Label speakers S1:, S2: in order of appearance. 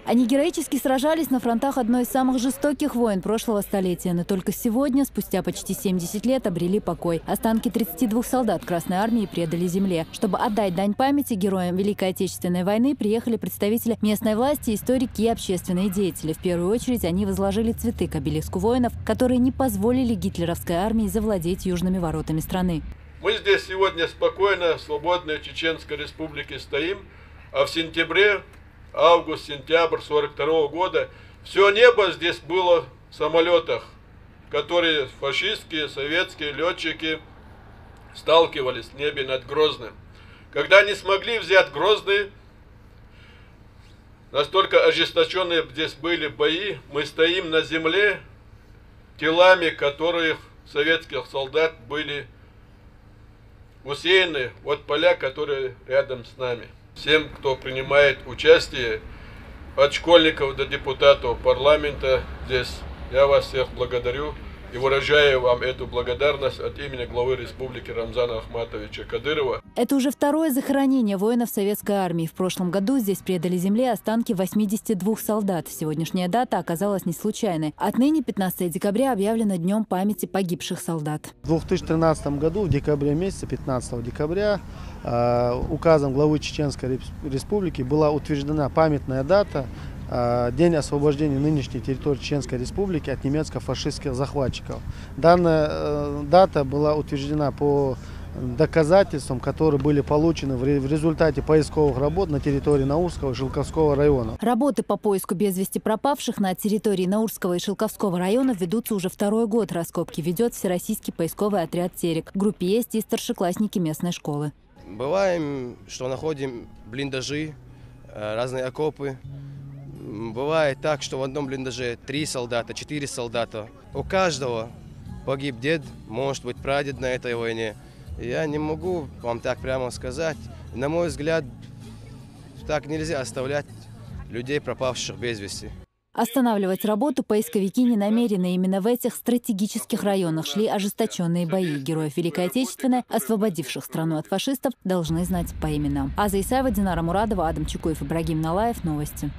S1: Они героически сражались на фронтах одной из самых жестоких войн прошлого столетия, но только сегодня, спустя почти 70 лет, обрели покой. Останки 32 солдат Красной Армии предали земле. Чтобы отдать дань памяти героям Великой Отечественной войны, приехали представители местной власти, историки и общественные деятели. В первую очередь они возложили цветы к обелиску воинов, которые не позволили гитлеровской армии завладеть южными воротами страны.
S2: Мы здесь сегодня спокойно, в свободной Чеченской Республике стоим, а в сентябре, август-сентябрь 1942 года все небо здесь было в самолетах, которые фашистские, советские летчики сталкивались в небе над Грозным. Когда не смогли взять Грозный, настолько ожесточенные здесь были бои, мы стоим на земле, телами которых советских солдат были усеяны вот поля, которые рядом с нами. Всем, кто принимает участие, от школьников до депутатов парламента здесь, я вас всех благодарю и выражаю вам эту благодарность от имени главы республики Рамзана Ахматовича Кадырова.
S1: Это уже второе захоронение воинов Советской армии. В прошлом году здесь предали земле останки 82 солдат. Сегодняшняя дата оказалась не случайной. Отныне 15 декабря объявлено Днем памяти погибших солдат.
S3: В 2013 году, в декабре месяце, 15 декабря, указом главы Чеченской Республики была утверждена памятная дата День освобождения нынешней территории Чеченской Республики от немецко-фашистских захватчиков. Данная дата была утверждена по доказательствам, которые были получены в результате поисковых работ на территории Наурского и Шелковского района.
S1: Работы по поиску без вести пропавших на территории Наурского и Шелковского районов ведутся уже второй год. Раскопки ведет Всероссийский поисковый отряд «Терек». В группе есть и старшеклассники местной школы.
S4: Бываем, что находим блиндажи, разные окопы. Бывает так, что в одном блиндаже 3 солдата, 4 солдата. У каждого погиб дед, может быть прадед на этой войне. Я не могу вам так прямо сказать. На мой взгляд, так нельзя оставлять людей, пропавших без вести.
S1: Останавливать работу поисковики не намерены. Именно в этих стратегических районах шли ожесточенные бои. Героев Великой Отечественной, освободивших страну от фашистов, должны знать по именам. Аза Исаева, Динара Мурадова, Адам Чукуев, Ибрагим Налаев. Новости.